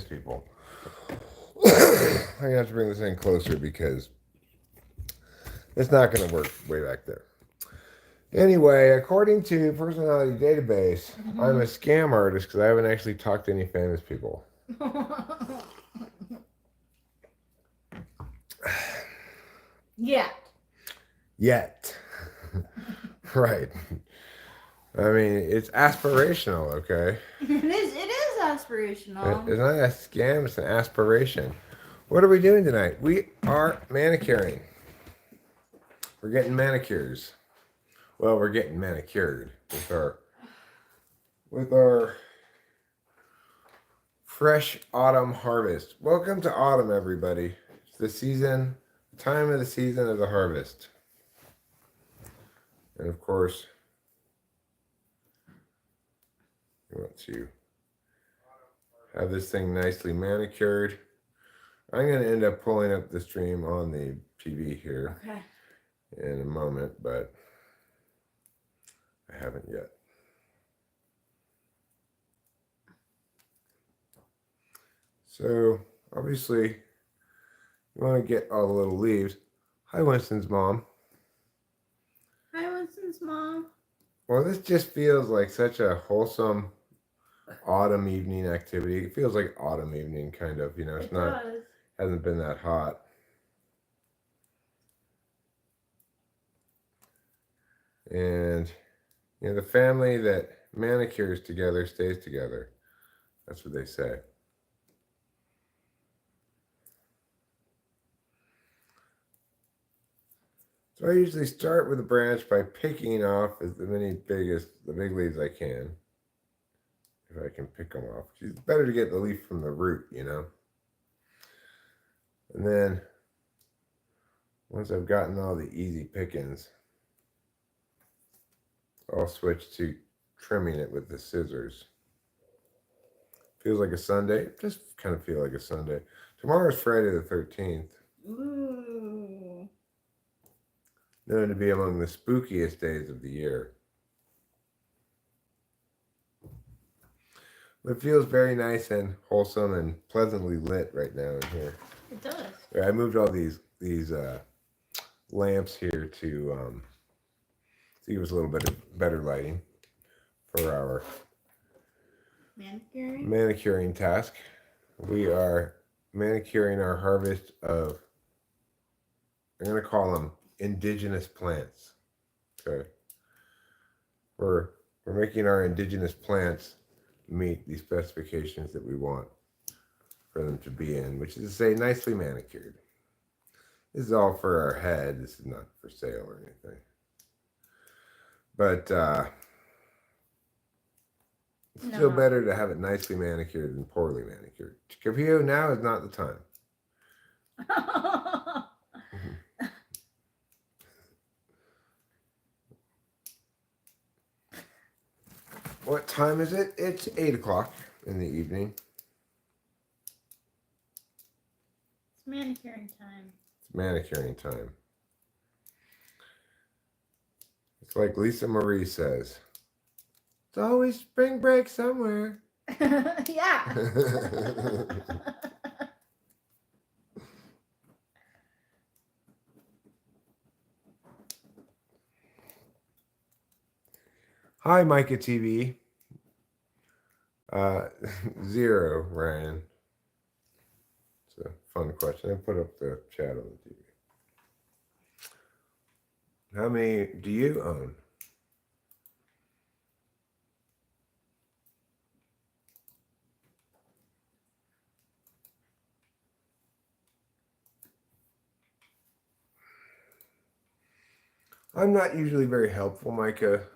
people. I'm gonna have to bring this in closer because it's not gonna work way back there. Anyway, according to Personality Database, I'm a scam artist because I haven't actually talked to any famous people. Yet. Right. I mean, it's aspirational, okay? It is aspirational. It's not a scam, it's an aspiration. What are we doing tonight? We are manicuring. We're getting manicures. Well, we're getting manicured with our fresh autumn harvest. Welcome to autumn, everybody. It's the season, time of the season of the harvest. And of course, we want to have this thing nicely manicured. I'm going to end up pulling up the stream on the TV here in a moment, but I haven't yet. So, obviously, you want to get all the little leaves. Hi, Winston's mom. Hi, Winston's mom. Well, this just feels like such a wholesome autumn evening activity. It feels like autumn evening, kind of. You know, it's not, hasn't been that hot. And, you know, the family that manicures together stays together. That's what they say. So I usually start with a branch by picking off as the big leaves I can. If I can pick them off. It's better to get the leaf from the root, you know. And then, once I've gotten all the easy pickings, I'll switch to trimming it with the scissors. Feels like a Sunday. Just kind of feel like a Sunday. Tomorrow's Friday the 13th. Ooh. Known to be among the spookiest days of the year. It feels very nice and wholesome and pleasantly lit right now in here. It does. I moved all these lamps here to give us a little bit of better lighting for our manicuring task. We are manicuring our harvest of, I'm going to call them indigenous plants. Okay. We're making our indigenous plants meet the specifications that we want for them to be in, which is to say nicely manicured. This is all for our head. This is not for sale or anything. But it's still better to have it nicely manicured than poorly manicured. Capio, now is not the time. What time is it? It's 8 o'clock in the evening. It's manicuring time. It's manicuring time. It's like Lisa Marie says, it's always spring break somewhere. Yeah. Hi, Micah TV. 0, Ryan. It's a fun question. I put up the chat on the TV. How many do you own? I'm not usually very helpful, Micah.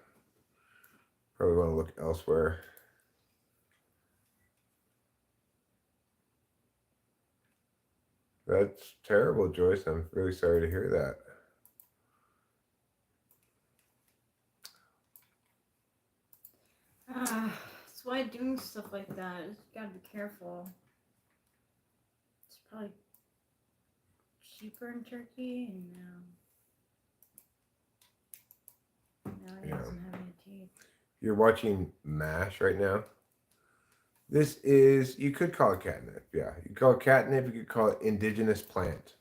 Probably want to look elsewhere. That's terrible, Joyce. I'm really sorry to hear that. That's why doing stuff like that, you gotta be careful. It's probably cheaper in Turkey, and now it doesn't have any teeth. You're watching MASH right now? This is, you could call it catnip. Yeah, you could call it catnip. You could call it indigenous plant.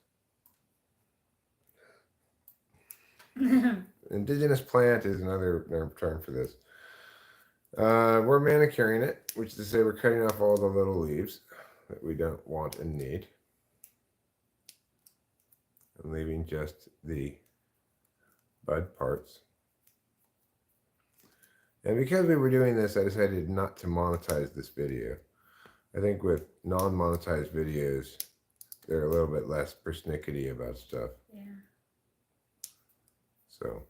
Indigenous plant is another term for this. We're manicuring it, which is to say we're cutting off all the little leaves that we don't want and need. And leaving just the bud parts. And because we were doing this, I decided not to monetize this video. I think with non-monetized videos, they're a little bit less persnickety about stuff. Yeah. So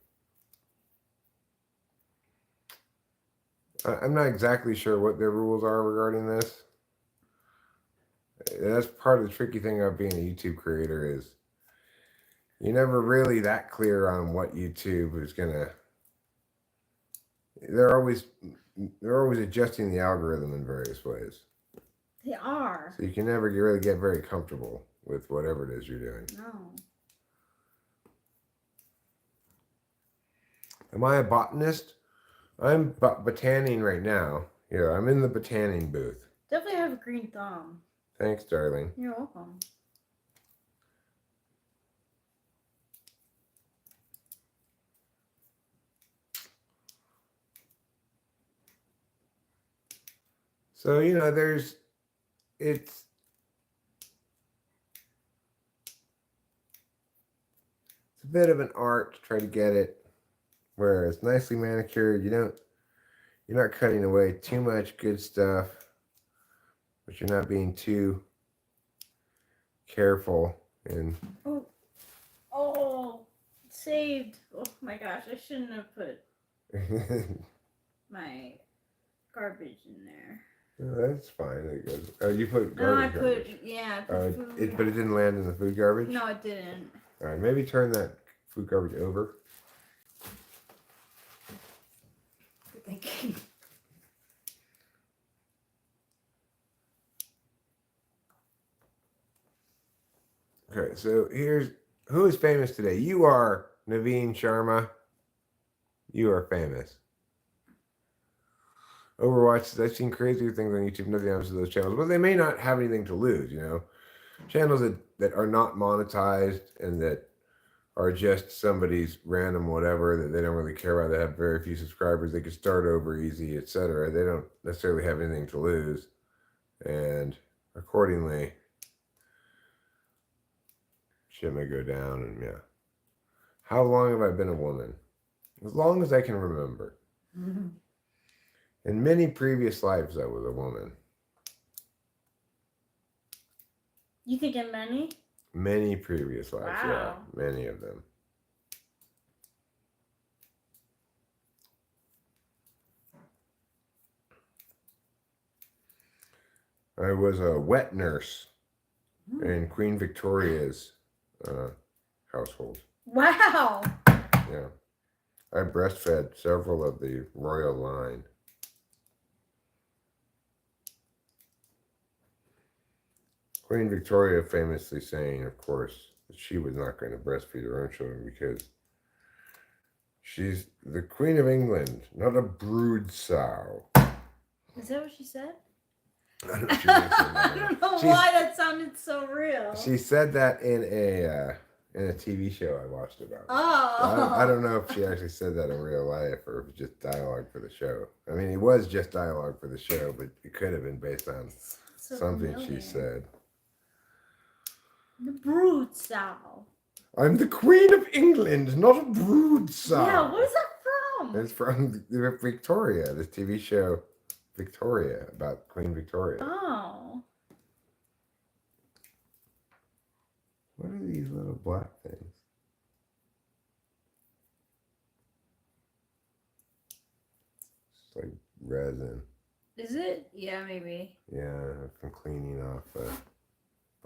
I'm not exactly sure what their rules are regarding this. That's part of the tricky thing about being a YouTube creator is you're never really that clear on what YouTube is gonna. They're always adjusting the algorithm in various ways. They are. So you can never really get very comfortable with whatever it is you're doing. No. Am I a botanist? I'm botaning right now. Yeah, I'm in the botaning booth. Definitely have a green thumb. Thanks, darling. You're welcome. So, you know, it's a bit of an art to try to get it where it's nicely manicured. You're not cutting away too much good stuff, but you're not being too careful. And oh, saved. Oh my gosh, I shouldn't have put my garbage in there. Oh, that's fine. It goes. Oh, you put No, I garbage. put food. But it didn't land in the food garbage? No, it didn't. All right, maybe turn that food garbage over. Good thinking. Okay, so here's who is famous today. You are Naveen Sharma. You are famous. Overwatch, I've seen crazier things on YouTube. Nothing happens to those channels, but they may not have anything to lose, you know. Channels that are not monetized and that are just somebody's random whatever that they don't really care about, that have very few subscribers, they could start over easy, etc. They don't necessarily have anything to lose. And accordingly, shit may go down. And yeah. How long have I been a woman? As long as I can remember. In many previous lives, I was a woman. You think in many? Many previous lives, Wow. yeah. Many of them. I was a wet nurse in Queen Victoria's household. Wow. Yeah. I breastfed several of the royal line. Queen Victoria famously saying, of course, that she was not going to breastfeed her own children because she's the Queen of England, not a brood sow. Is that what she said? I don't know, if she really said that. I don't know why that sounded so real. She said that in a TV show I watched about. Oh. I don't know if she actually said that in real life or if it was just dialogue for the show. I mean, it was just dialogue for the show, but it could have been based on something she said. The brood sow. I'm the Queen of England, not a brood sow. Yeah, what is that from? It's from Victoria, this TV show, Victoria, about Queen Victoria. Oh. What are these little black things? It's like resin. Is it? Yeah, maybe. Yeah, from cleaning off a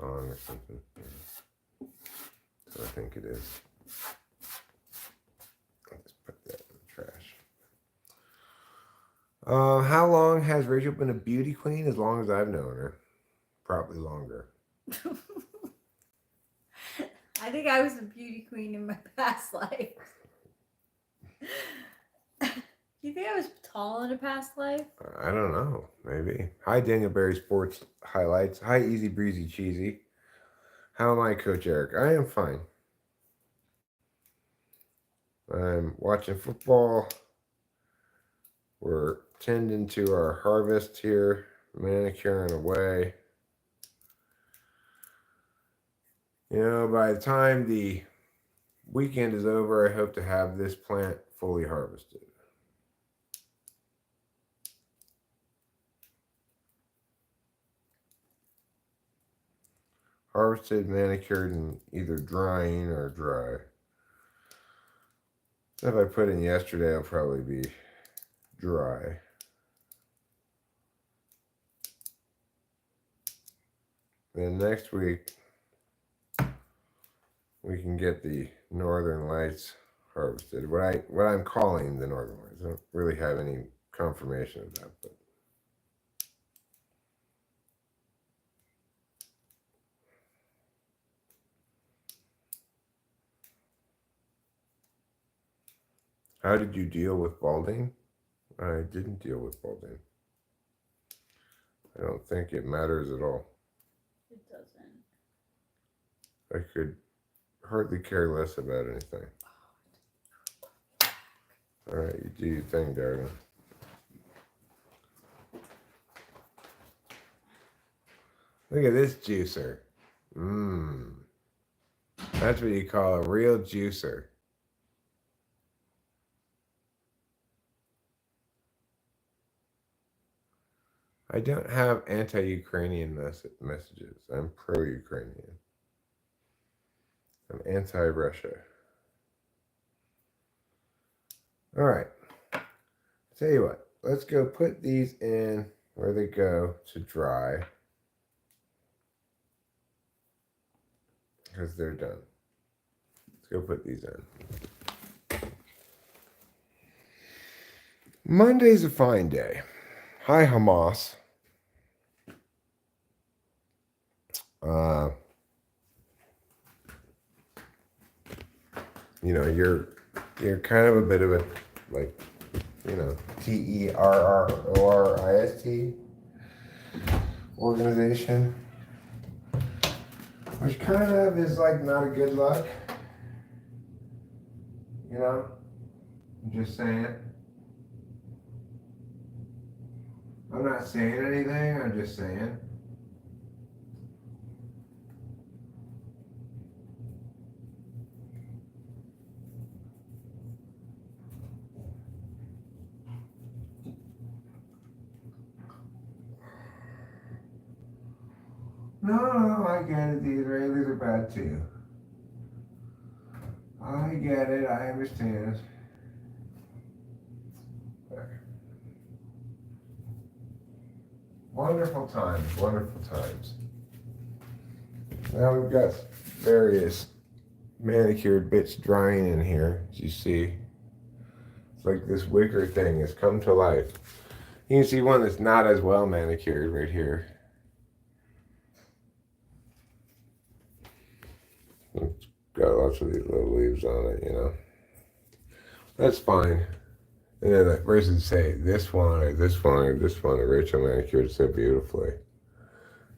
bong or something. Yeah. So I think it is. I'll just put that in the trash. How long has Rachel been a beauty queen? As long as I've known her. Probably longer. I think I was a beauty queen in my past life. Do you think I was tall in a past life? I don't know. Maybe. Hi, Daniel Berry Sports Highlights. Hi, Easy Breezy Cheesy. How am I, Coach Eric? I am fine. I'm watching football. We're tending to our harvest here, manicuring away. You know, by the time the weekend is over, I hope to have this plant fully harvested. Harvested, manicured, and either drying or dry. If I put in yesterday, I'll probably be dry. Then next week, we can get the northern lights harvested. What I'm calling the northern lights. I don't really have any confirmation of that, but how did you deal with balding? I didn't deal with balding. I don't think it matters at all. It doesn't. I could hardly care less about anything. All right, you do your thing, darling. Look at this juicer. Mmm. That's what you call a real juicer. I don't have anti-Ukrainian messages. I'm pro-Ukrainian. I'm anti-Russia. All right. Tell you what. Let's go put these in where they go to dry. Because they're done. Let's go put these in. Monday's a fine day. Hi, Hamas. You know, you're kind of a bit of a, like, you know, terrorist organization, which kind of is like not a good luck. You know, I'm just saying. I'm not saying anything, I'm just saying. No, I get it. The Israelis are bad too. I get it. I understand. Wonderful times. Wonderful times. Now we've got various manicured bits drying in here, as you see. It's like this wicker thing has come to life. You can see one that's not as well manicured right here. It's got lots of these little leaves on it, you know. That's fine. And then that person say this one or this one or this one, or Rachel manicured so beautifully.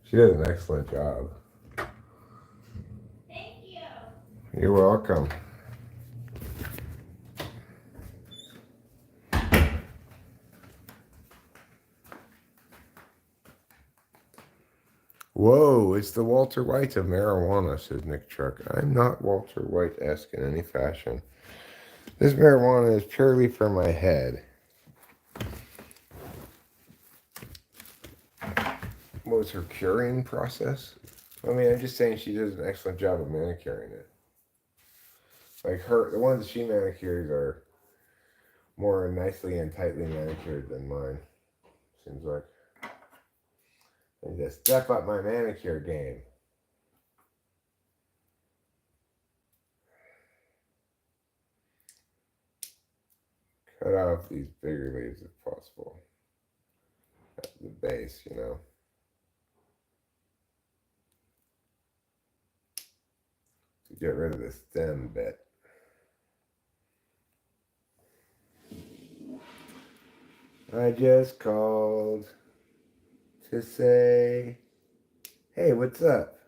She does an excellent job. Thank you. You're welcome. Whoa, it's the Walter White of marijuana, says Nick Truck. I'm not Walter White-esque in any fashion. This marijuana is purely for my head. What was her curing process? I mean, I'm just saying she does an excellent job of manicuring it. Like the ones she manicures are more nicely and tightly manicured than mine. Seems like. I need to step up my manicure game. Cut off these bigger leaves if possible. At the base, you know. To get rid of the stem bit. I just called to say, hey, what's up?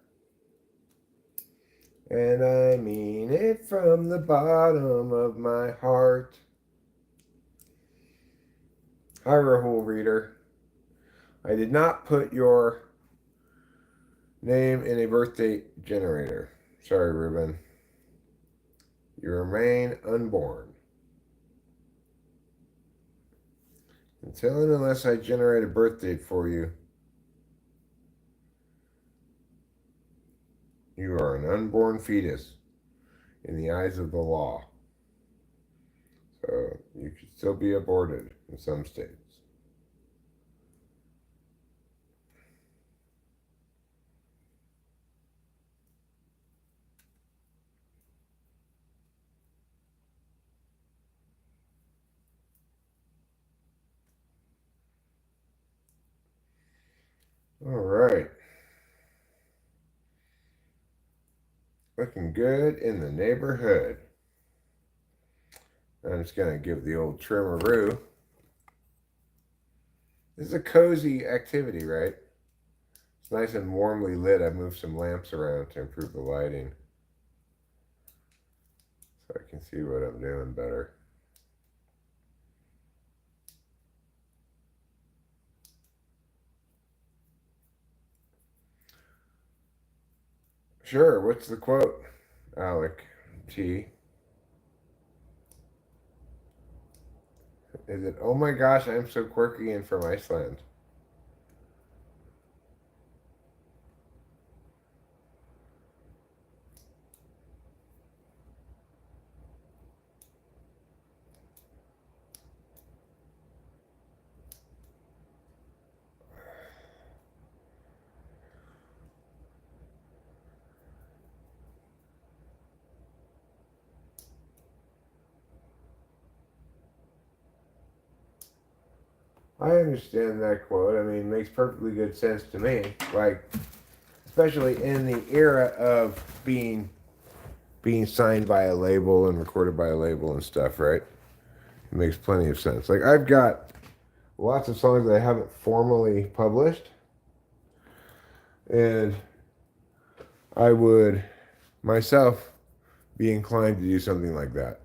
And I mean it from the bottom of my heart. Hi, Rahul Reader. I did not put your name in a birthday generator. Sorry, Ruben. You remain unborn. Until and unless I generate a birth date for you, you are an unborn fetus in the eyes of the law. So you could still be aborted in some states. All right. Looking good in the neighborhood. I'm just going to give the old trimmeroo. This is a cozy activity, right? It's nice and warmly lit. I've moved some lamps around to improve the lighting so I can see what I'm doing better. Sure, what's the quote, Alec T? Is it, oh my gosh, I'm so quirky and from Iceland? I understand that quote. I mean, it makes perfectly good sense to me. Like, especially in the era of being signed by a label and recorded by a label and stuff, right? It makes plenty of sense. Like, I've got lots of songs that I haven't formally published, and I would myself be inclined to do something like that.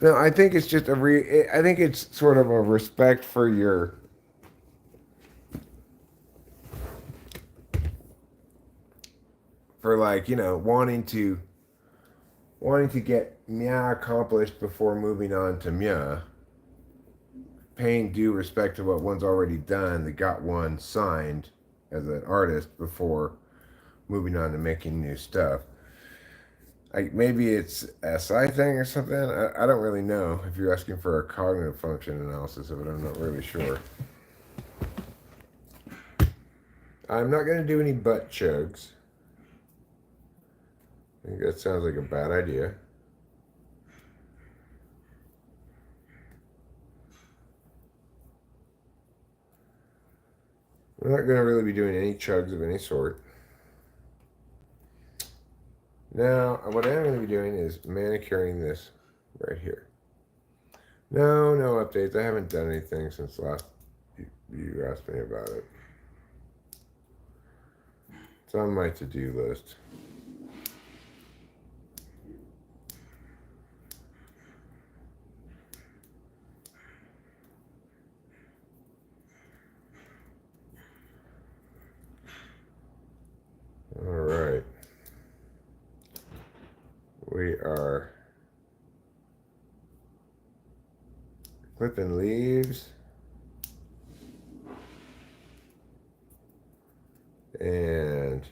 No, I think it's just I think it's sort of a respect for your like, you know, wanting to get Mya accomplished before moving on to Mya, paying due respect to what one's already done that got one signed as an artist before moving on to making new stuff. Like, maybe it's a SI thing or something. I don't really know. If you're asking for a cognitive function analysis of it, I'm not really sure. I'm not going to do any butt chugs. I think that sounds like a bad idea. We're not going to really be doing any chugs of any sort. Now, what I'm going to be doing is manicuring this right here. No updates. I haven't done anything since last you asked me about it. It's on my to-do list. All right. We are clipping leaves and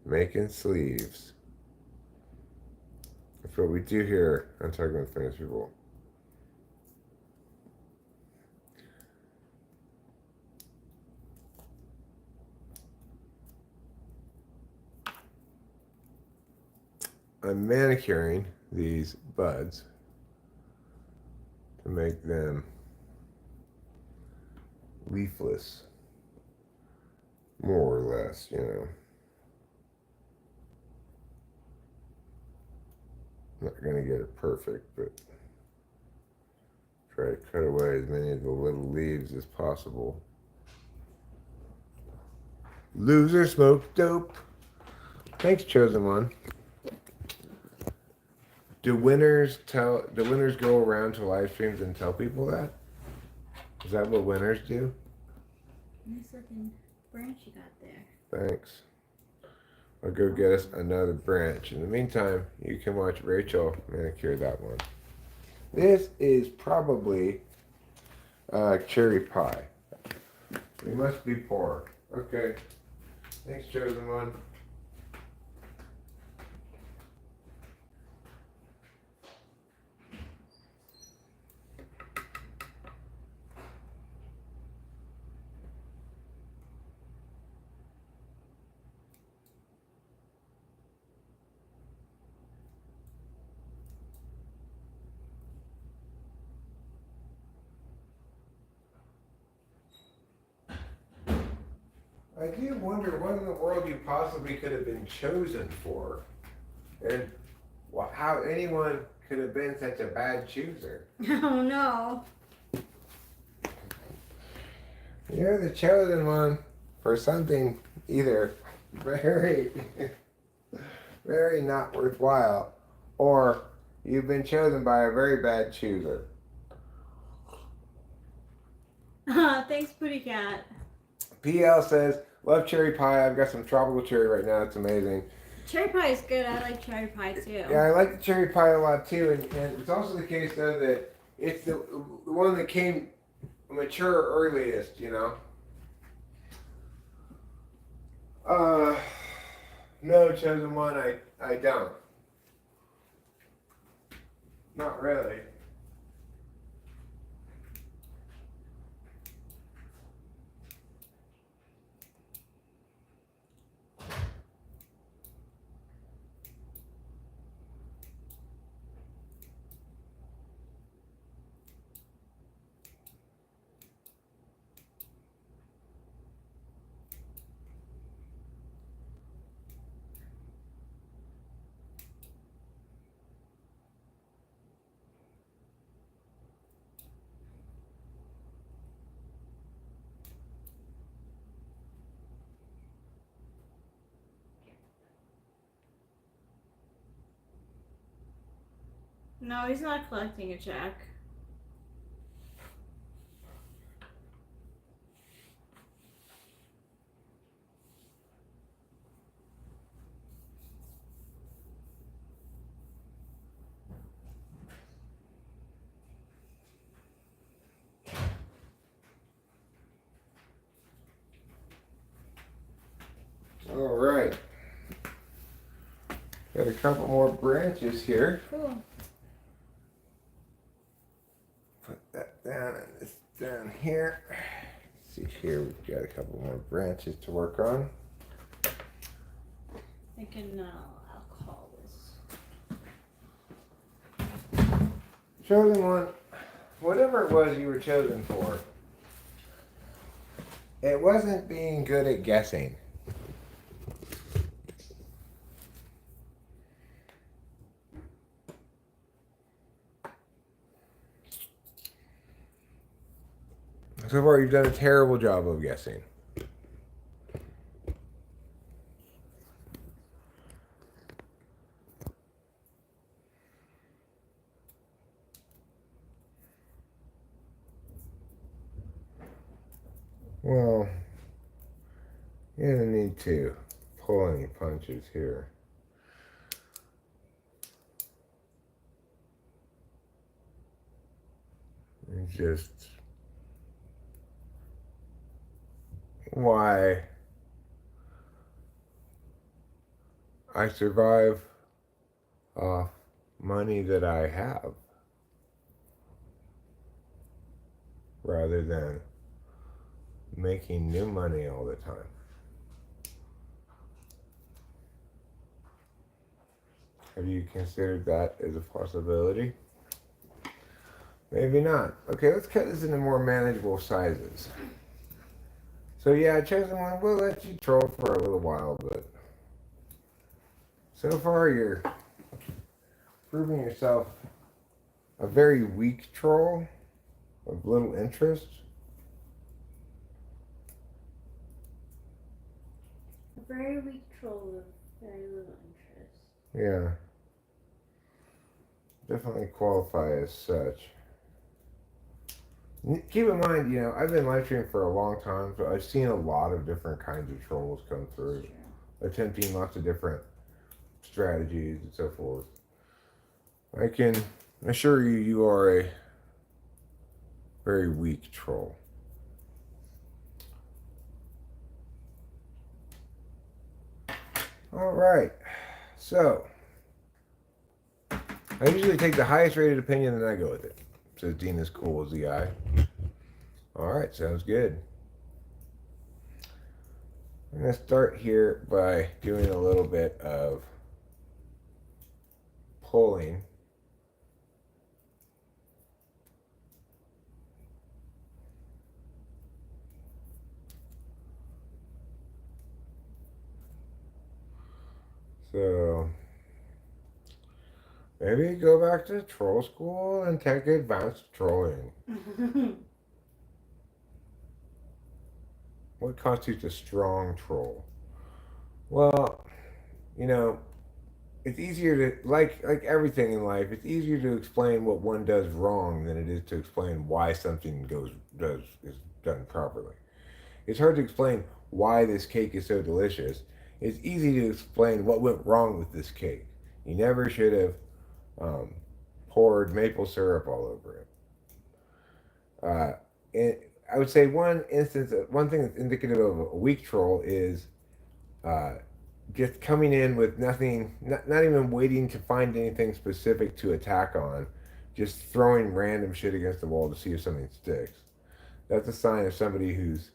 making sleeves. That's what we do here on Talking with Famous People. I'm manicuring these buds to make them leafless, more or less, you know. Not going to get it perfect, but Try to cut away as many of the little leaves as possible. Loser smoke dope. Thanks, chosen one. Do winners go around to live streams and tell people that? Is that what winners do? Nice looking branch you got there. Thanks. I'll go get us another branch. In the meantime, you can watch Rachel manicure that one. This is probably cherry pie. We must be poor. Okay. Thanks, chosen one. I do wonder what in the world you possibly could have been chosen for, and how anyone could have been such a bad chooser. Oh no. You're the chosen one for something either very, very not worthwhile, or you've been chosen by a very bad chooser. Thanks, Pooty Cat. PL says, love cherry pie. I've got some tropical cherry right now. It's amazing. Cherry pie is good. I like cherry pie too. Yeah, I like the cherry pie a lot too. And it's also the case, though, that it's the one that came mature earliest, you know? No, chosen one, I don't. Not really. No, he's not collecting a check. All right. Got a couple more branches here. Cool. Put that down and this down here. Let's see here, we've got a couple more branches to work on. Thinking I'll call this. Chosen one, whatever it was you were chosen for, it wasn't being good at guessing. So far, you've done a terrible job of guessing. Well, you don't need to pull any punches here. It's just why I survive off money that I have rather than making new money all the time. Have you considered that as a possibility? Maybe not. Okay, let's cut this into more manageable sizes. So yeah, chosen one, we'll let you troll for a little while, but so far you're proving yourself a very weak troll. of little interest. A very weak troll with very little interest. Yeah. Definitely qualify as such. Keep in mind, you know, I've been live streaming for a long time, so I've seen a lot of different kinds of trolls come through, attempting lots of different strategies and so forth. I can assure you, you are a very weak troll. All right, so I usually take the highest rated opinion and I go with it. Says Dean is cool as the eye. All right, sounds good. I'm going to start here by doing a little bit of polling. So maybe go back to troll school and take advanced trolling. What constitutes a strong troll? Well, you know, it's easier to like everything in life. It's easier to explain what one does wrong than it is to explain why something is done properly. It's hard to explain why this cake is so delicious. It's easy to explain what went wrong with this cake. You never should have um, poured maple syrup all over it. And I would say one thing that's indicative of a weak troll is uh, just coming in with nothing, not even waiting to find anything specific to attack on, just throwing random shit against the wall to see if something sticks. That's a sign of somebody who's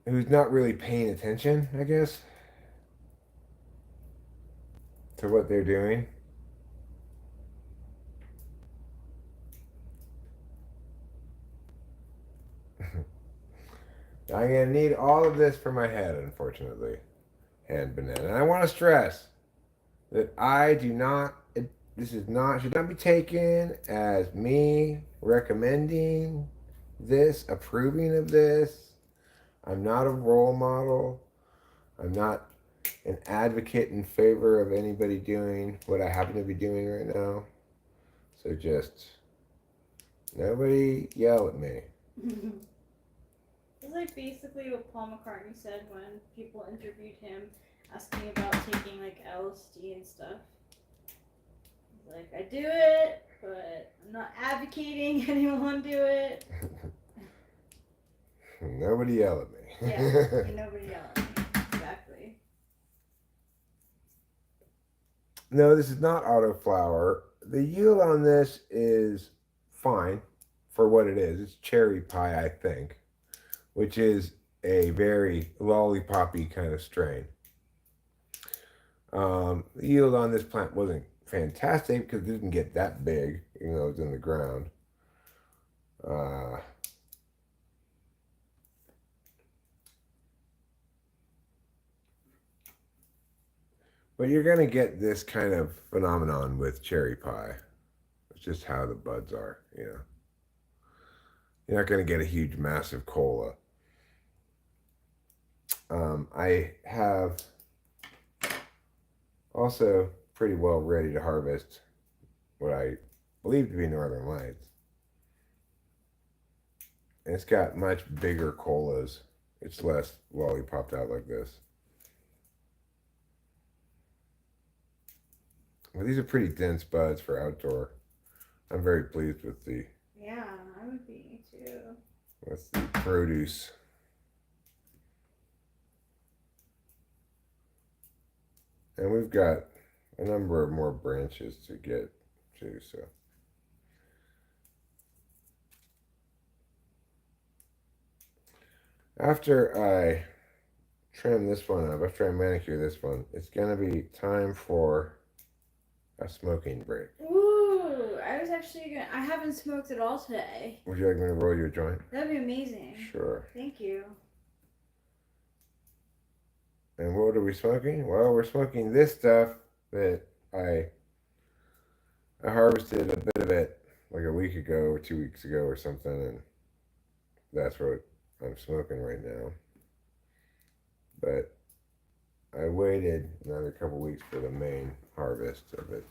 not really paying attention, I guess, to what they're doing. I'm gonna need all of this for my head, unfortunately, and banana. And I want to stress that I do not. This is not should not be taken as me recommending this, approving of this. I'm not a role model. I'm not an advocate in favor of anybody doing what I happen to be doing right now. So just nobody yell at me. It's like basically what Paul McCartney said when people interviewed him asking about taking like LSD and stuff. He's like, I do it, but I'm not advocating anyone do it. Nobody yell at me. Yeah, nobody yell at me. Exactly. No, this is not autoflower. The yield on this is fine for what it is. It's cherry pie, I think, which is a very lollipoppy kind of strain. The yield on this plant wasn't fantastic because it didn't get that big, even though it's in the ground. But you're going to get this kind of phenomenon with cherry pie. It's just how the buds are, you know. You're not going to get a huge, massive cola. I have also pretty well ready to harvest what I believe to be Northern Lights. And it's got much bigger colas. It's less lollipopped out like this. Well, these are pretty dense buds for outdoor. I'm very pleased with the I would be too. with the produce. And we've got a number of more branches to get to, so. After I trim this one up, after I manicure this one, it's gonna be time for a smoking break. Ooh, I haven't smoked at all today. Would you like me to roll you a joint? That'd be amazing. Sure. Thank you. And what are we smoking? Well, we're smoking this stuff that I harvested a bit of it like a week ago or 2 weeks ago or something, and that's what I'm smoking right now. But I waited another couple weeks for the main harvest of it.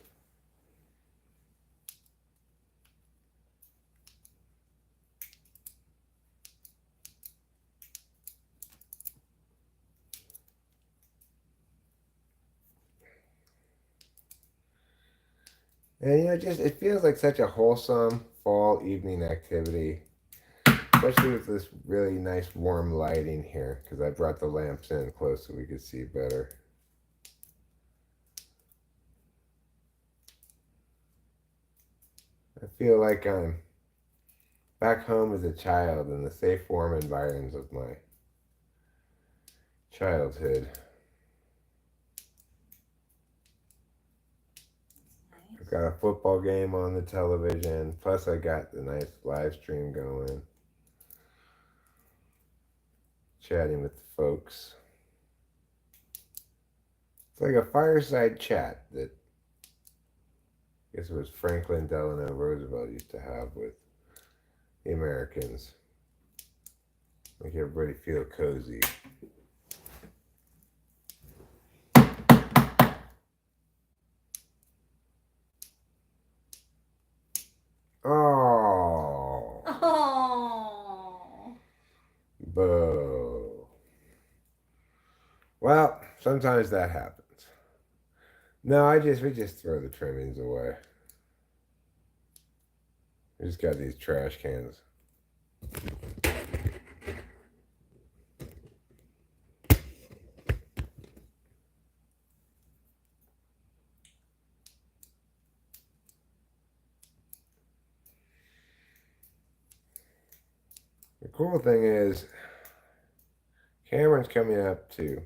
And just it feels like such a wholesome fall evening activity, especially with this really nice warm lighting here, because I brought the lamps in close so we could see better. I feel like I'm back home as a child in the safe, warm environs of my childhood. I've got a football game on the television, plus I got the nice live stream going, chatting with the folks. It's like a fireside chat that I guess it was Franklin Delano Roosevelt used to have with the Americans. Make everybody feel cozy. Oh. Oh. Boo. Well, sometimes that happens. No, we just throw the trimmings away. We just got these trash cans. The cool thing is, Cameron's coming up to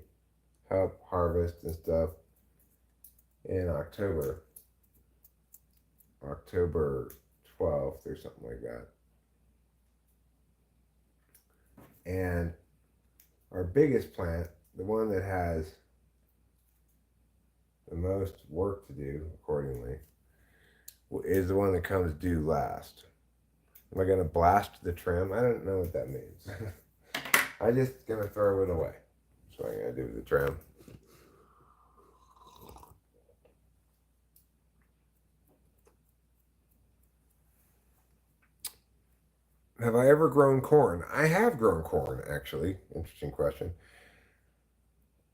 help harvest and stuff in October 12th or something like that. And our biggest plant, the one that has the most work to do accordingly, is the one that comes due last. Am I going to blast the trim? I don't know what that means. I'm just going to throw it away. That's what I'm going to do with the trim. Have I ever grown corn? I have grown corn, actually. Interesting question.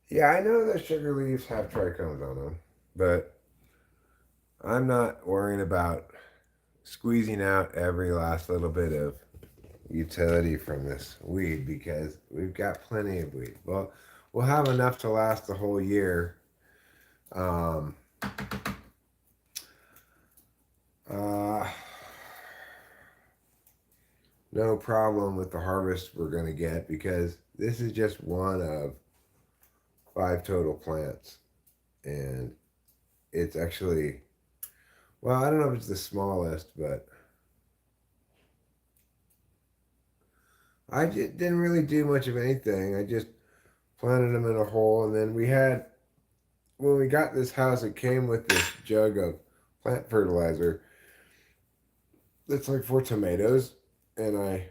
Yeah, I know that sugar leaves have trichomes on them, but I'm not worrying about squeezing out every last little bit of utility from this weed because we've got plenty of weed. Well, we'll have enough to last the whole year. No problem with the harvest we're going to get because this is just one of 5 total plants. And it's actually, well, I don't know if it's the smallest, but I didn't really do much of anything. I just planted them in a hole. And then when we got this house, it came with this jug of plant fertilizer that's like for tomatoes. And I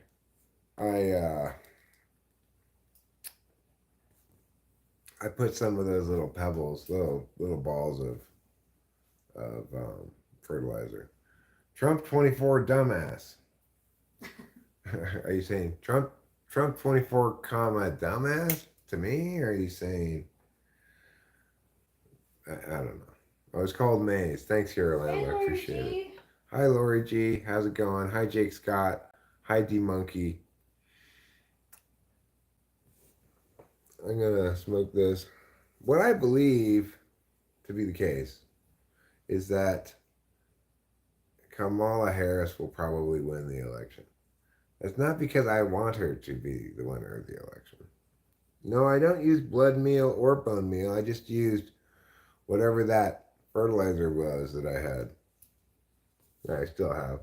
put some of those little pebbles, little balls of fertilizer. Trump 24 dumbass. Are you saying Trump 24 comma dumbass to me? Or are you saying I don't know. Oh, it's called Maze. Thanks, Hero Lamb. I appreciate it. Hi, Lori G. How's it going? Hi, Jake Scott. Hi, D Monkey. I'm gonna smoke this. What I believe to be the case is that Kamala Harris will probably win the election. That's not because I want her to be the winner of the election. No, I don't use blood meal or bone meal. I just used whatever that fertilizer was that I had. That I still have.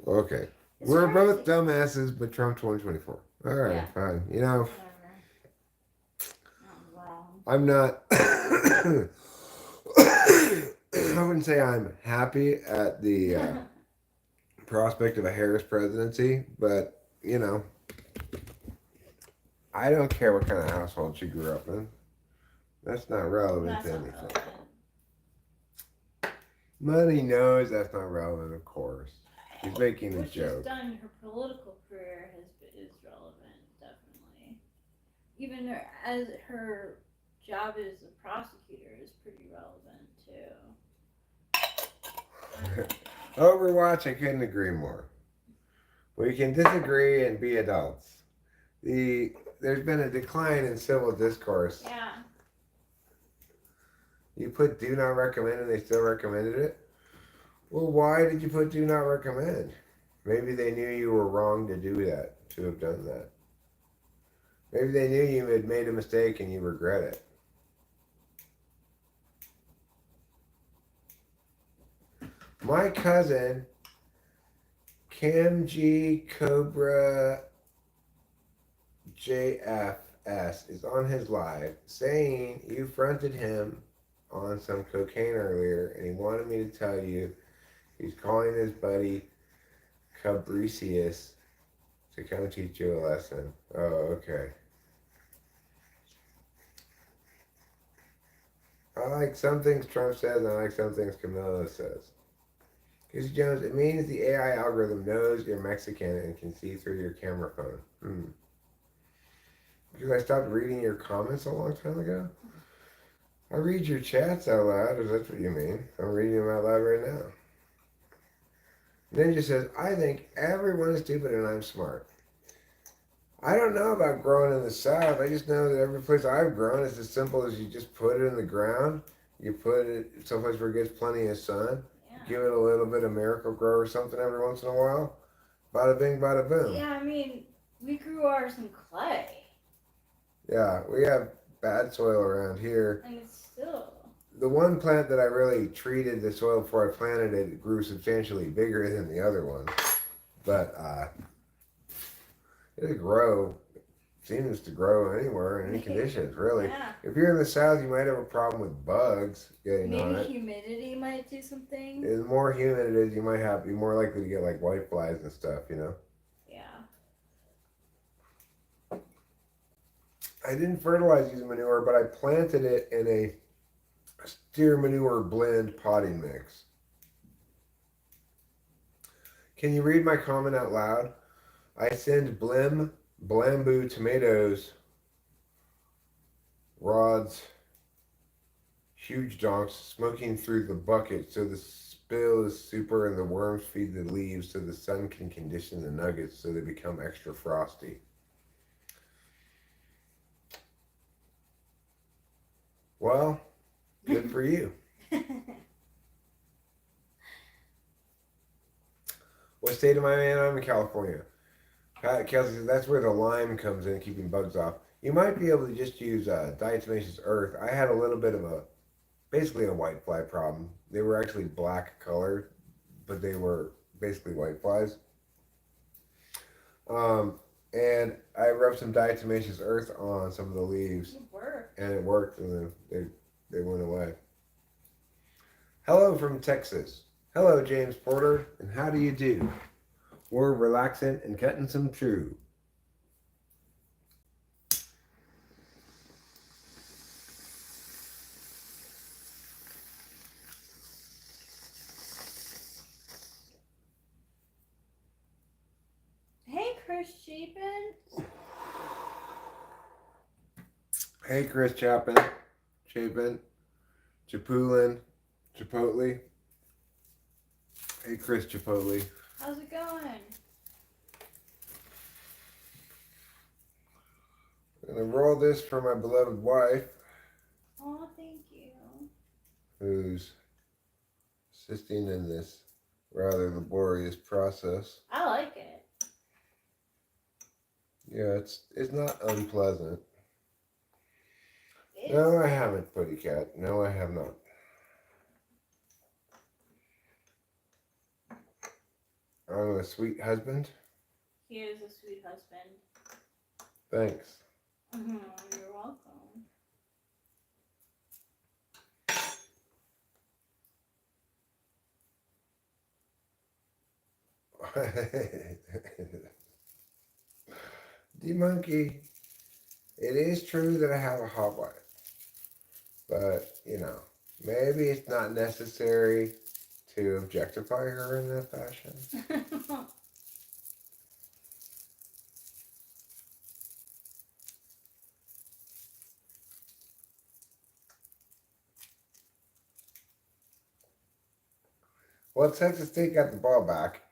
Okay. We're both dumbasses, but Trump 2024. All right, Yeah. fine. You know, Whatever. Wow. I'm not. I wouldn't say I'm happy at the prospect of a Harris presidency, but you know, I don't care what kind of household she grew up in. That's not relevant That's to not anything. relevant. Money knows that's not relevant, of course. She's making a What she's joke. done in her political career is relevant, definitely. Even as her job as a prosecutor is pretty relevant too. Overwatch, I couldn't agree more. We can disagree and be adults. There's been a decline in civil discourse. Yeah. You put do not recommend and they still recommended it? Well, why did you put do not recommend? Maybe they knew you were wrong to do that, to have done that. Maybe they knew you had made a mistake and you regret it. My cousin, Cam G Cobra JFS, is on his live saying you fronted him on some cocaine earlier and he wanted me to tell you he's calling his buddy Cabricius to come teach you a lesson. Oh, okay. I like some things Trump says, and I like some things Camilla says. Casey Jones, it means the AI algorithm knows you're Mexican and can see through your camera phone. Because I stopped reading your comments a long time ago? I read your chats out loud, if that's what you mean. I'm reading them out loud right now. Ninja says, I think everyone is stupid and I'm smart. I don't know about growing in the South. I just know that every place I've grown is as simple as you just put it in the ground. You put it someplace where it gets plenty of sun. Yeah. Give it a little bit of Miracle Grow or something every once in a while. Bada bing, bada boom. Yeah, I mean, we grew ours in clay. Yeah, we have bad soil around here. And it's still. The one plant that I really treated the soil before I planted it grew substantially bigger than the other ones. But seems to grow anywhere in any conditions, really. Yeah. If you're in the South, you might have a problem with bugs getting on it. Maybe humidity might do something. The more humid it is, you might be more likely to get like white flies and stuff, you know? Yeah. I didn't fertilize using manure, but I planted it in a steer manure blend potting mix. Can you read my comment out loud? I send Blambu tomatoes rods, huge donks, smoking through the bucket so the spill is super and the worms feed the leaves so the sun can condition the nuggets so they become extra frosty. Well, good for you. What state am I in? I'm in California. Kelsey says that's where the lime comes in, keeping bugs off. You might be able to just use diatomaceous earth. I had a little bit of basically a white fly problem. They were actually black colored, but they were basically white flies. And I rubbed some diatomaceous earth on some of the leaves. It worked. And it worked, and then they went away. Hello from Texas. Hello, James Porter, and how do you do? We're relaxing and cutting some true. Hey, Chris Chapin. Hey, Chris Chapin, Chapulin, Chipotle. Hey, Chris Chipotle. How's it going? I'm gonna roll this for my beloved wife, Oh, thank you. who's assisting in this rather laborious process. I like it. Yeah, it's not unpleasant. It's, No, I haven't, Putty Cat. No, I have not. I'm a sweet husband. He is a sweet husband. Thanks. You're welcome. D-Monkey, it is true that I have a hot wife. But, maybe it's not necessary to objectify her in that fashion. Well, Texas State got the ball back.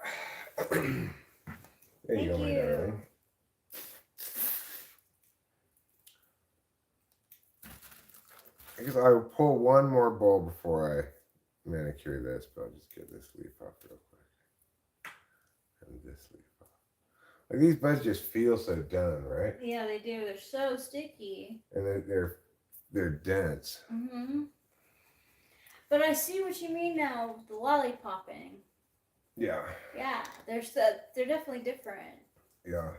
There you Thank go, my you. darling. I guess I will pull one more bowl before I manicure this, but I'll just get this leaf off real quick. And this leaf off. Like, these buds just feel so done, right? Yeah, they do. They're so sticky. And they're dense. But I see what you mean now. The lollipopping. Yeah. Yeah, they're definitely different. Yeah.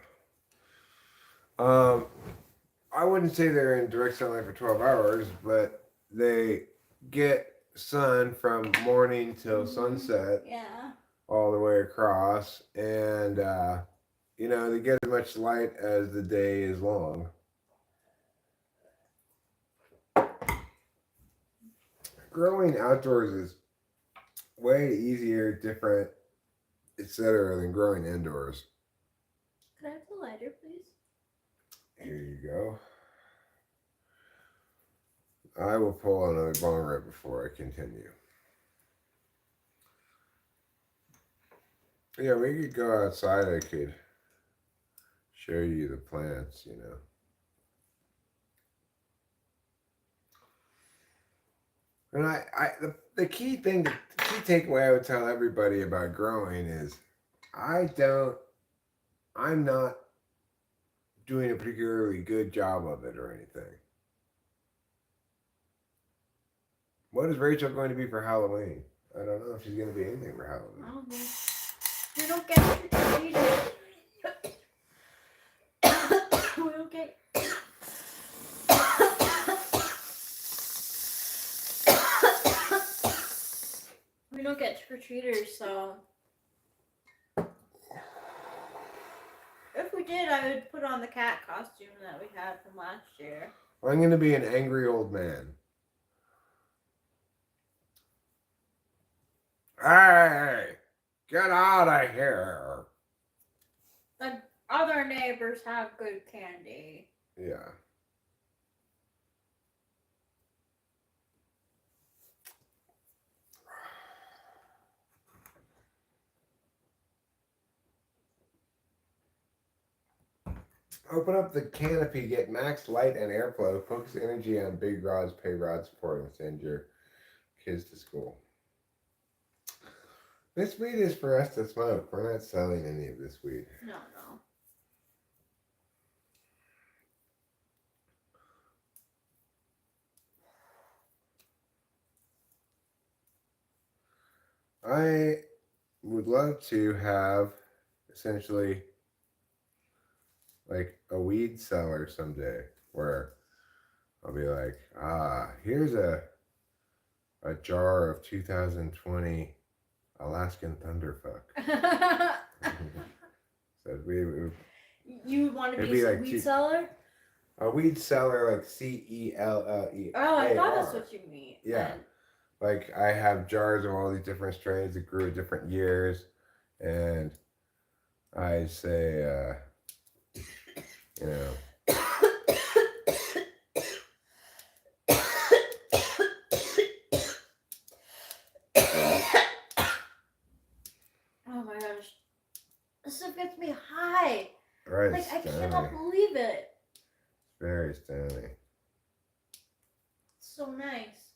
I wouldn't say they're in direct sunlight for 12 hours, but they get sun from morning till sunset. Yeah. All the way across, and they get as much light as the day is long. Growing outdoors is way easier, different, etc. than growing indoors. Could I have the lighter, please? Here you go. I will pull another bong rip before I continue. Yeah, we could go outside. I could show you the plants, And the key thing, the key takeaway I would tell everybody about growing is I'm not doing a particularly good job of it or anything. What is Rachel going to be for Halloween? I don't know if she's going to be anything for Halloween. I don't think. We don't get trick-or-treaters. We don't get. We don't get trick-or-treaters, so. If we did, I would put on the cat costume that we had from last year. I'm going to be an angry old man. Hey, get out of here. The other neighbors have good candy. Yeah. Open up the canopy, get max light and airflow, focus energy on big rods, pay rod support, and send your kids to school. This weed is for us to smoke. We're not selling any of this weed. No. I would love to have essentially like a weed cellar someday where I'll be like, here's a jar of 2020 Alaskan Thunderfuck. So You would want to It'd be be a like weed seller? a weed cellar, like CELLE. Oh, I thought that's what you mean. Yeah. Like I have jars of all these different strains that grew at different years, and I say, Oh my gosh. This stuff gets me high. right, Like, I cannot believe it. Very stony. It's so nice.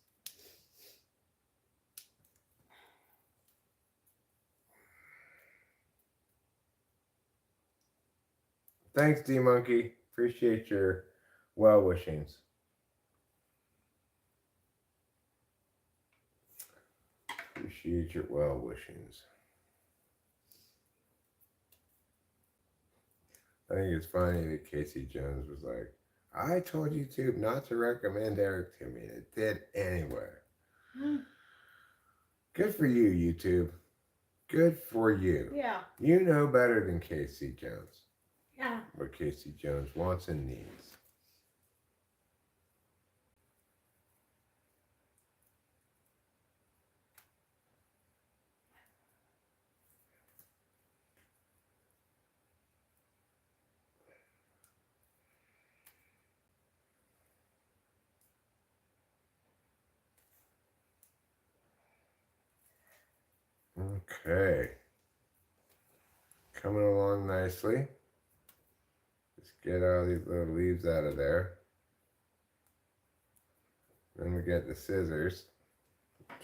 Thanks, D-Monkey. Appreciate your well-wishings. Appreciate your well-wishings. I think it's funny that Casey Jones was like, I told YouTube not to recommend Eric to me. It did anyway. Good for you, YouTube. Good for you. Yeah. You know better than Casey Jones. Yeah. What Casey Jones wants and needs. Okay. Coming along nicely. Just get all these little leaves out of there. Then we get the scissors.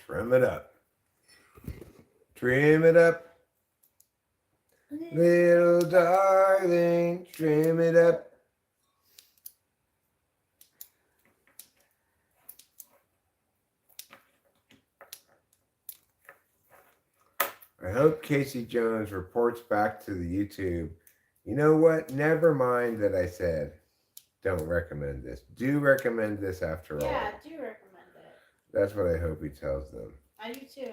Trim it up. Trim it up. Little darling, trim it up. I hope Casey Jones reports back to the YouTube. You know what? Never mind that I said don't recommend this. Do recommend this after all. Yeah, do recommend it. That's what I hope he tells them. I do too.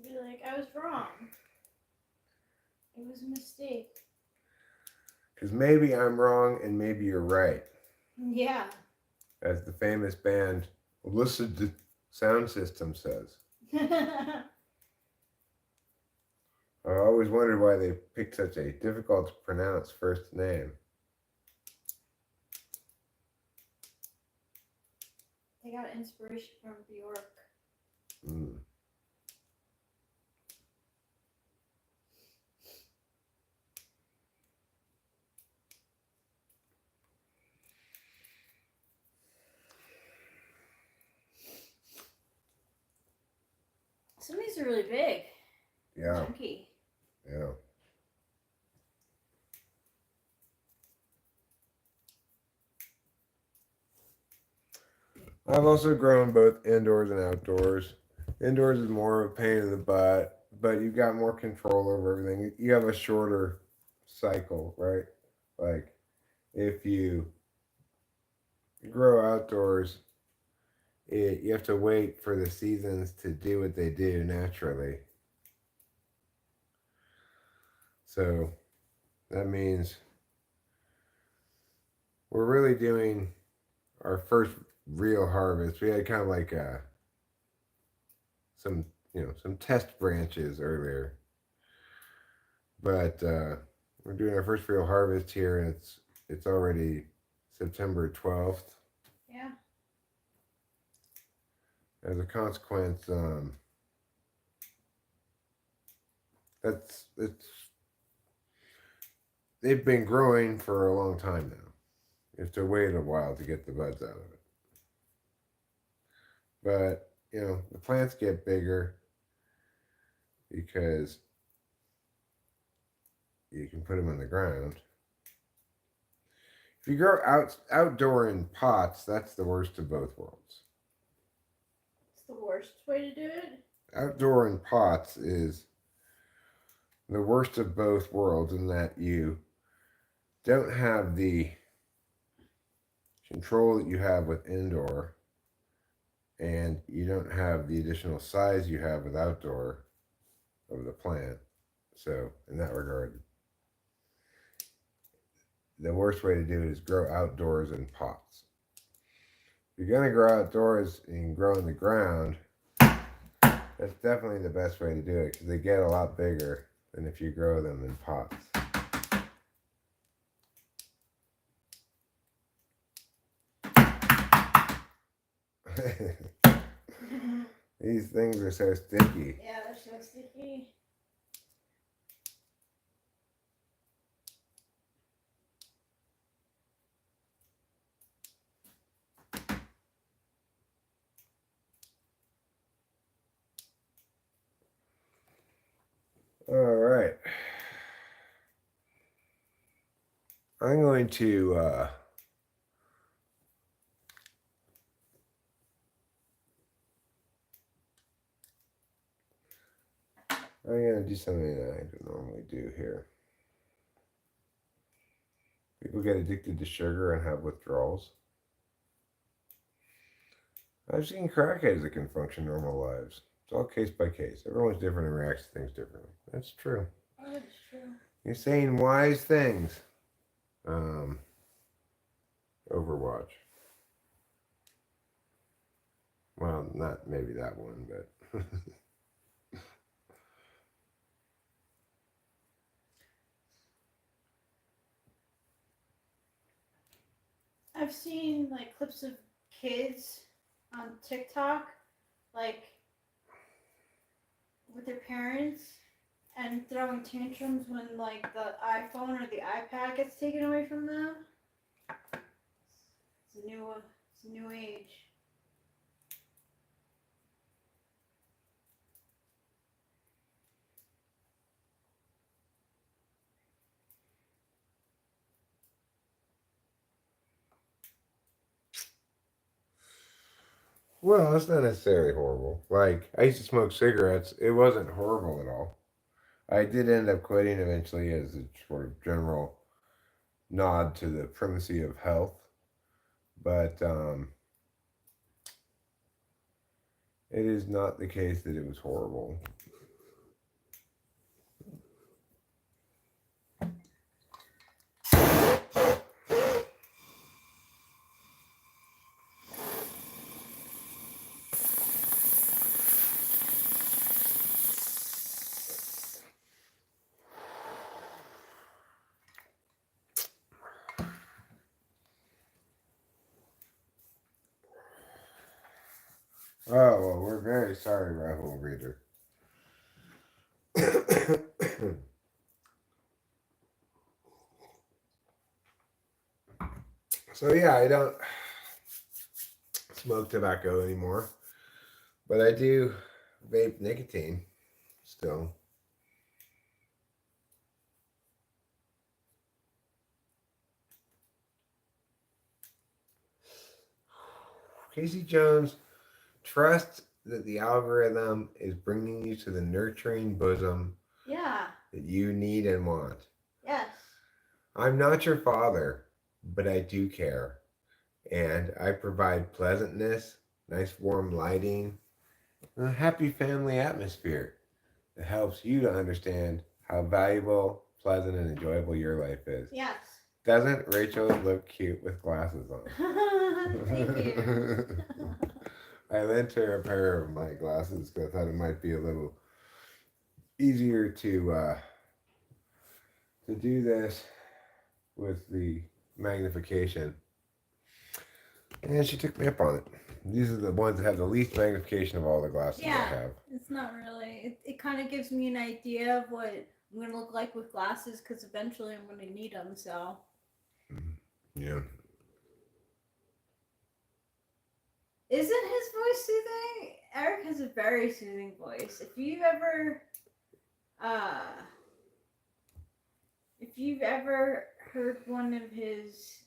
Be like, I was wrong. It was a mistake. Because maybe I'm wrong and maybe you're right. Yeah. As the famous band Lucid Sound System says. I always wondered why they picked such a difficult to pronounce first name. They got inspiration from Bjork. Mm. Some of these are really big. Yeah. Chunky. Yeah. I've also grown both indoors and outdoors. Indoors is more of a pain in the butt, but you've got more control over everything. You have a shorter cycle, right? Like if you grow outdoors, you have to wait for the seasons to do what they do naturally. So that means we're really doing our first real harvest. We had kind of like some test branches earlier, but we're doing our first real harvest here, and it's already September 12th. Yeah. As a consequence, they've been growing for a long time now. You have to wait a while to get the buds out of it. But, the plants get bigger because you can put them in the ground. If you grow outdoor in pots, that's the worst of both worlds. It's the worst way to do it. Outdoor in pots is the worst of both worlds in that you don't have the control that you have with indoor, and you don't have the additional size you have with outdoor of the plant. So in that regard, the worst way to do it is grow outdoors in pots. If you're going to grow outdoors and grow in the ground, that's definitely the best way to do it because they get a lot bigger than if you grow them in pots. These things are so sticky. Yeah, they're so sticky. All right. I'm going to do something that I don't normally do here. People get addicted to sugar and have withdrawals. I've seen crackheads that can function normal lives. It's all case by case. Everyone's different and reacts to things differently. That's true. Oh, that's true. You're saying wise things. Overwatch. Well, not maybe that one, but I've seen like clips of kids on TikTok, like with their parents and throwing tantrums when like the iPhone or the iPad gets taken away from them. It's a new age. well, it's not necessarily horrible. Like I used to smoke cigarettes. It wasn't horrible at all. I did end up quitting eventually as a sort of general nod to the primacy of health, but it is not the case that it was horrible. Oh, well, we're very sorry, Raffle Reader. So, yeah, I don't smoke tobacco anymore, but I do vape nicotine still. Casey Jones, trust that the algorithm is bringing you to the nurturing bosom Yeah. that you need and want. Yes. I'm not your father, but I do care. And I provide pleasantness, nice warm lighting, and a happy family atmosphere that helps you to understand how valuable, pleasant, and enjoyable your life is. Yes. Doesn't Rachel look cute with glasses on? Thank you. I lent her a pair of my glasses because I thought it might be a little easier to do this with the magnification. And she took me up on it. These are the ones that have the least magnification of all the glasses I have. It's not really. It kind of gives me an idea of what I'm going to look like with glasses because eventually I'm going to need them, so. Yeah. Isn't his voice soothing? Eric has a very soothing voice. If you've ever heard one of his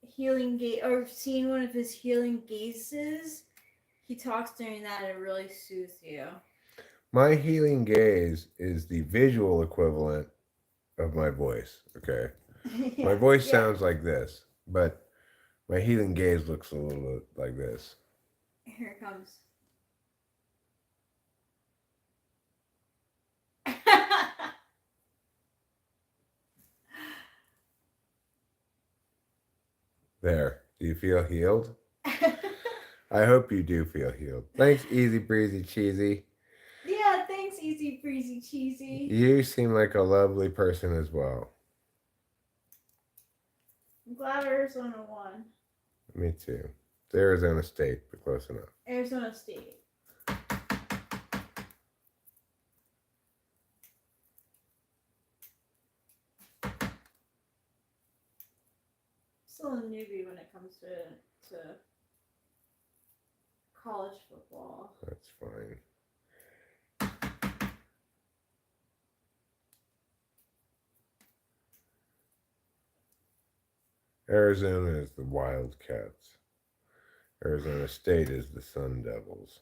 healing or seen one of his healing gazes, he talks during that and it really soothes you. My healing gaze is the visual equivalent of my voice. Okay. Yeah. My voice sounds like this, but my healing gaze looks a little bit like this. Here it comes. There. Do you feel healed? I hope you do feel healed. Thanks, Easy Breezy Cheesy. Yeah, thanks, Easy Breezy Cheesy. You seem like a lovely person as well. I'm glad Arizona won. Me too. It's Arizona State, but close enough. Arizona State. Still a newbie when it comes to college football. That's fine. Arizona is the Wildcats. Arizona State is the Sun Devils.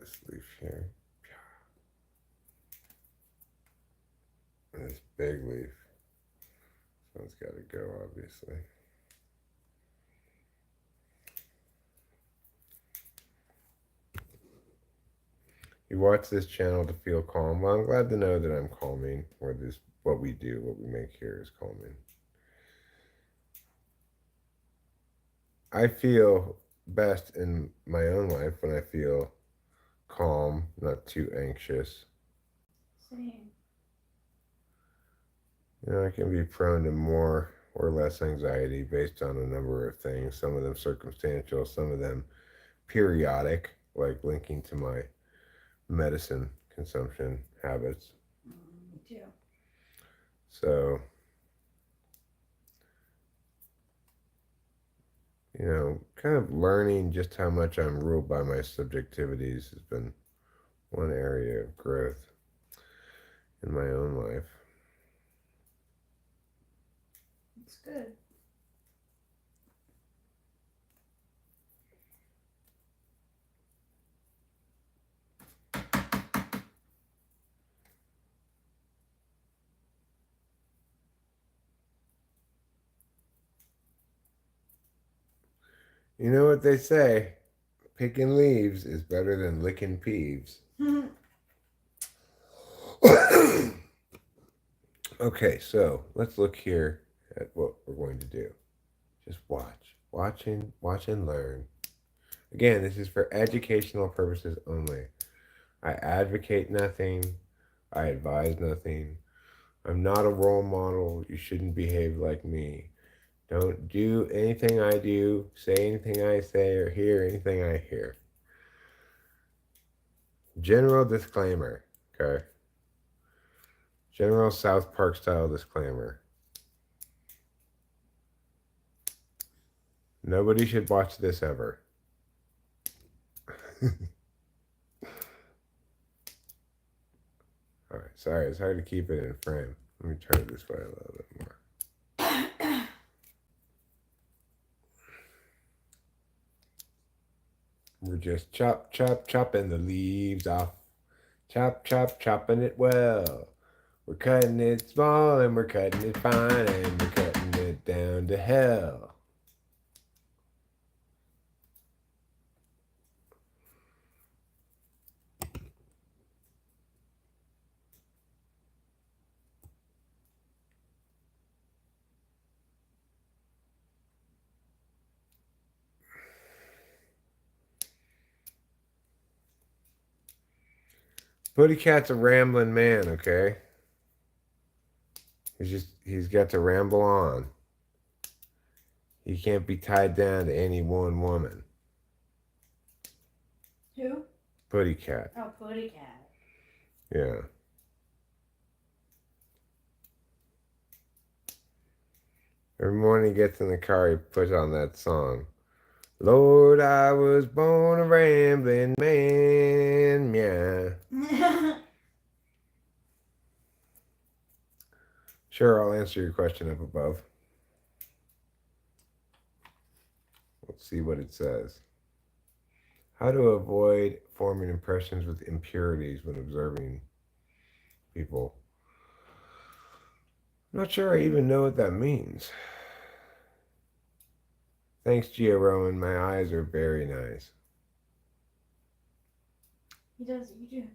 this leaf here. And this big leaf. So it's got to go, obviously. You watch this channel to feel calm. Well, I'm glad to know that I'm calming, or this, what we do, what we make here is calming. I feel best in my own life when I feel calm, not too anxious. Same. You know, I can be prone to more or less anxiety based on a number of things, some of them circumstantial, some of them periodic, like linking to my medicine consumption habits. Me too. So, you know, kind of learning just how much I'm ruled by my subjectivities has been one area of growth in my own life. It's good. You know what they say? Picking leaves is better than licking peeves. Okay, so let's look here at what we're going to do. Just watch and learn. Again, this is for educational purposes only. I advocate nothing. I advise nothing. I'm not a role model. You shouldn't behave like me. Don't do anything I do, say anything I say, or hear anything I hear. General disclaimer, okay? General South Park style disclaimer. Nobody should watch this ever. All right, sorry, it's hard to keep it in frame. Let me turn it this way a little bit more. We're just chopping the leaves off. Chopping it well. We're cutting it small and we're cutting it fine and we're cutting it down to hell. Putty Cat's a rambling man, okay? He's got to ramble on. He can't be tied down to any one woman. Who? Putty Cat. Oh, Putty Cat. Yeah. Every morning he gets in the car, he puts on that song. Lord, I was born a rambling man, yeah. Sure, I'll answer your question up above. Let's see what it says. How to avoid forming impressions with impurities when observing people. I'm not sure I even know what that means. Thanks, Gio Rowan. My eyes are very nice. You do have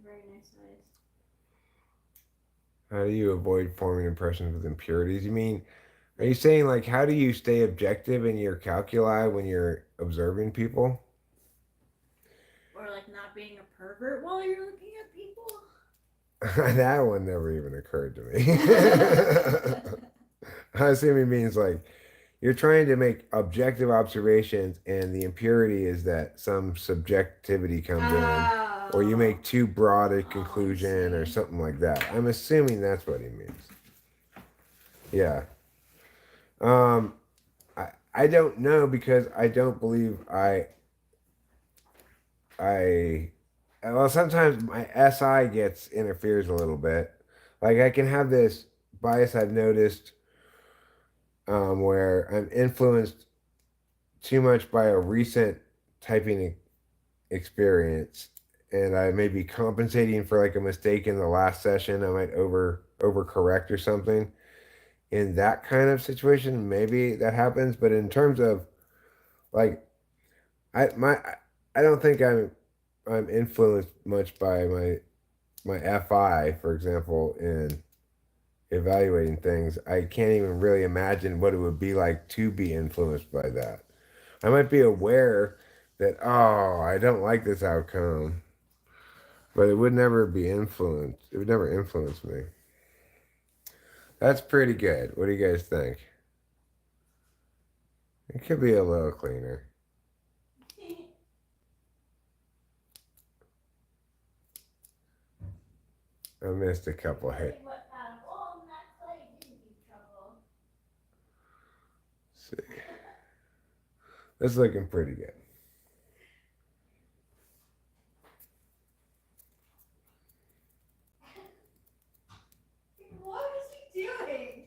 very nice eyes. How do you avoid forming impressions with impurities? You mean, are you saying, like, how do you stay objective in your calculi when you're observing people? Or like not being a pervert while you're looking at people? That one never even occurred to me. I assume it means, like, you're trying to make objective observations and the impurity is that some subjectivity comes in. Or you make too broad a conclusion or something like that. I'm assuming that's what he means. Yeah. I don't know because I don't believe well, sometimes my SI interferes a little bit. Like I can have this bias I've noticed where I'm influenced too much by a recent typing experience and I may be compensating for like a mistake in the last session. I might overcorrect or something. In that kind of situation, maybe that happens. But in terms of like I don't think I'm influenced much by my FI, for example, in evaluating things. I can't even really imagine what it would be like to be influenced by that. I might be aware that, oh, I don't like this outcome, but it would never be influenced. It would never influence me. That's pretty good. What do you guys think? It could be a little cleaner. I missed a couple hits. See. That's looking pretty good. What was he doing?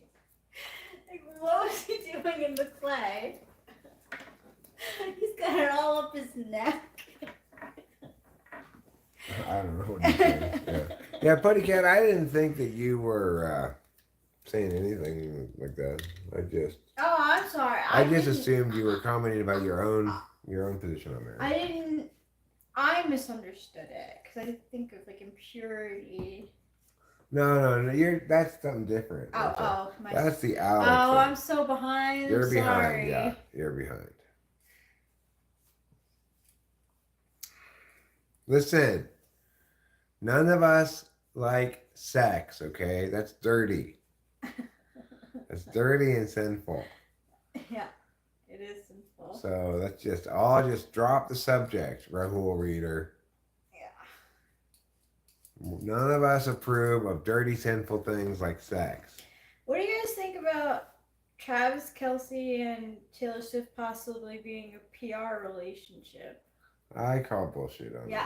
Like, what was he doing in the clay? He's got it all up his neck. I don't know what he's doing. Yeah, Putty Cat, I didn't think that you were saying anything like that. Oh, I'm sorry. I just assumed you were commenting about your own position on marriage. I misunderstood it because I didn't think of like impurity. No. That's something different. That's the Alex. Oh, thing. I'm so behind. You're I'm behind. sorry. Yeah, you're behind. Listen, none of us like sex. Okay, that's dirty. That's dirty and sinful. Yeah, it is sinful. So let's just drop the subject, Rahul Reader. Yeah. None of us approve of dirty, sinful things like sex. What do you guys think about Travis Kelce and Taylor Swift possibly being a PR relationship? I call bullshit on Yeah,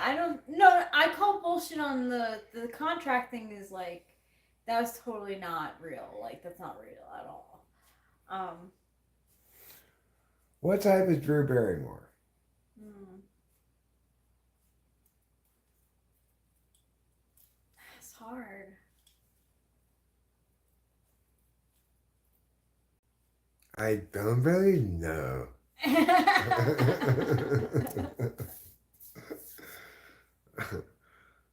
I call bullshit on the contract thing is like, that was totally not real. Like, that's not real at all. What type is Drew Barrymore? It's hard. I don't really know.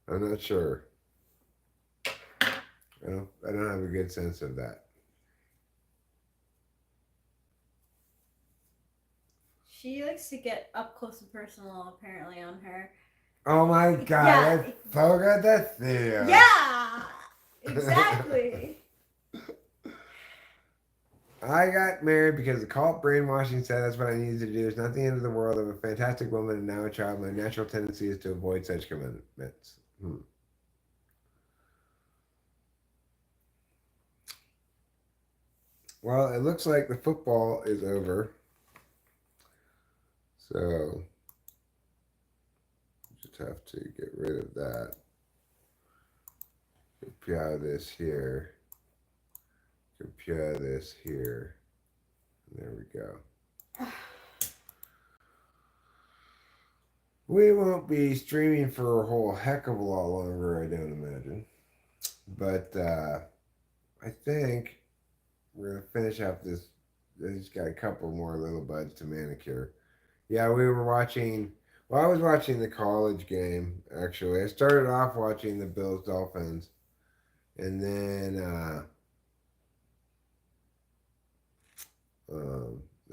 I'm not sure. I don't have a good sense of that. She likes to get up close and personal, apparently, on her. Oh my God! Yeah. That's so good to see you. Yeah, exactly. I got married because the cult brainwashing said that's what I needed to do. It's not the end of the world. I'm a fantastic woman and now a child. My natural tendency is to avoid such commitments. Well, it looks like the football is over. So, just have to get rid of that. Compare this here. Compare this here. There we go. We won't be streaming for a whole heck of a lot longer, I don't imagine. But I think we're going to finish up this. I just got a couple more little buds to manicure. Yeah, we were watching. Well, I was watching the college game, actually. I started off watching the Bills Dolphins. And then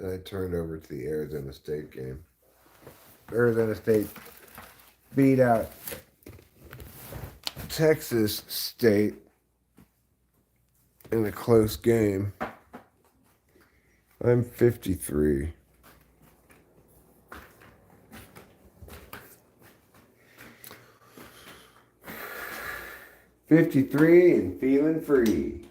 I turned over to the Arizona State game. Arizona State beat out Texas State in a close game. I'm 53. And feeling free.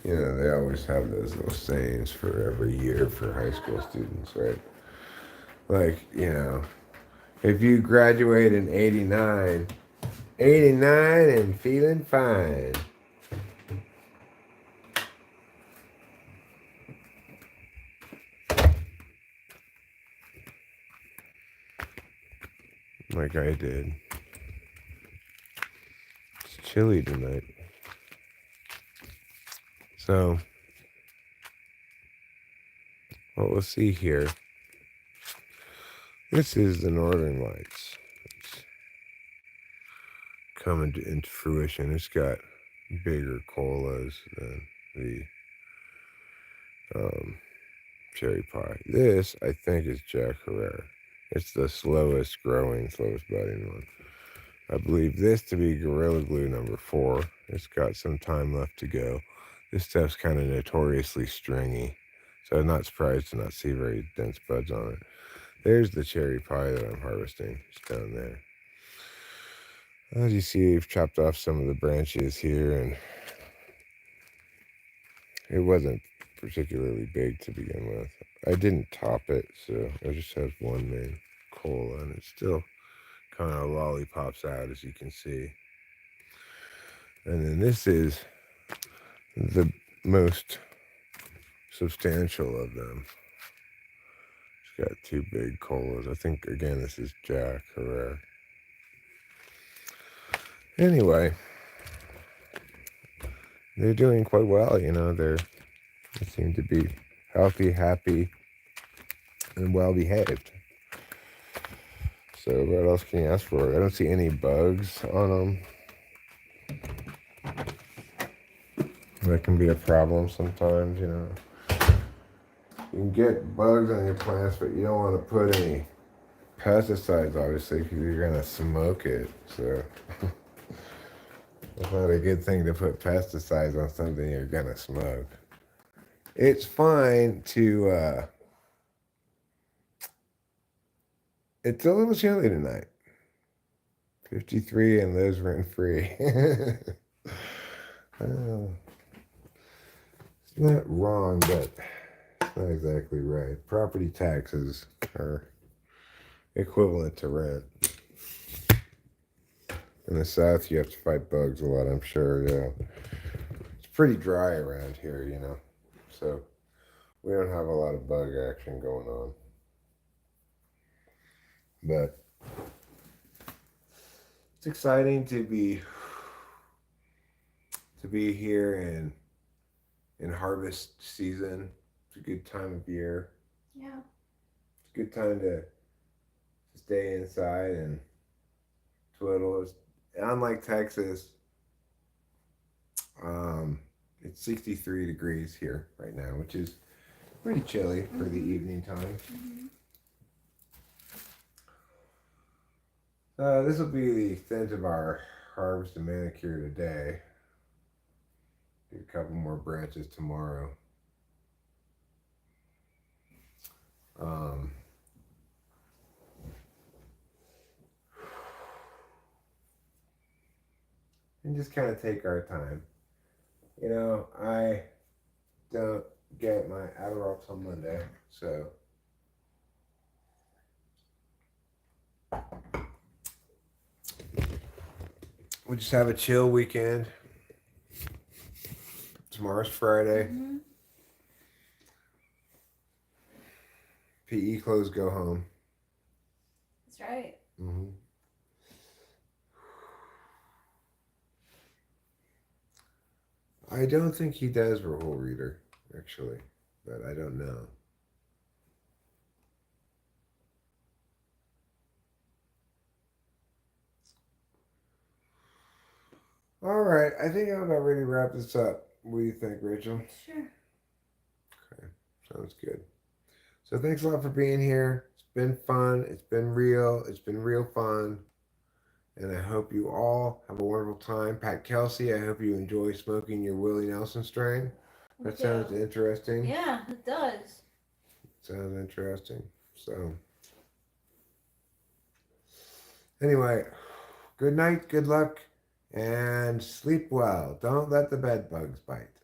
You know, they always have those little sayings for every year for high school students, right? Like, you know, if you graduate in 89 and feeling fine. like I did. It's chilly tonight. So, what we'll see here, this is the Northern Lights. It's coming into fruition. It's got bigger colas than the cherry pie. This, I think, is Jack Herrera. It's the slowest growing, slowest budding one. I believe this to be Gorilla Glue number 4. It's got some time left to go. This stuff's kind of notoriously stringy, so I'm not surprised to not see very dense buds on it. There's the cherry pie that I'm harvesting. It's down there. As you see, we've chopped off some of the branches here, and it wasn't particularly big to begin with. I didn't top it, so it just has one main cola, and it still kind of lollipops out, as you can see. And then this is the most substantial of them. It's got 2 big colas. I think, again, this is Jack Herrera. Anyway, they're doing quite well, you know. They seem to be healthy, happy, and well behaved. So what else can you ask for? I don't see any bugs on them. That can be a problem sometimes, you know. You can get bugs on your plants, but you don't want to put any pesticides, obviously, because you're going to smoke it. So it's not a good thing to put pesticides on something you're going to smoke. It's fine to, it's a little chilly tonight. 53 and lives rent-free. It's not wrong, but it's not exactly right. Property taxes are equivalent to rent. In the South, you have to fight bugs a lot, I'm sure, yeah. It's pretty dry around here, you know, so we don't have a lot of bug action going on. But it's exciting to be here in harvest season. It's a good time of year. Yeah. It's a good time to stay inside and twiddle. Unlike Texas, it's 63 degrees here right now, which is pretty chilly for the evening time. This will be the extent of our harvest and manicure today. Do a couple more branches tomorrow. And just kind of take our time. You know, I don't get my Adderall till Monday, so we just have a chill weekend. Tomorrow's Friday. PE clothes go home. That's right. I don't think he does Rahul Reader, actually, but I don't know. All right, I think I'm about ready to wrap this up. What do you think, Rachel? Sure. Okay, sounds good. So thanks a lot for being here. It's been fun. It's been real. It's been real fun. And I hope you all have a wonderful time. Pat Kelsey, I hope you enjoy smoking your Willie Nelson strain. That sounds interesting. Yeah, it does. Sounds interesting. So, anyway, good night, good luck, and sleep well. Don't let the bed bugs bite.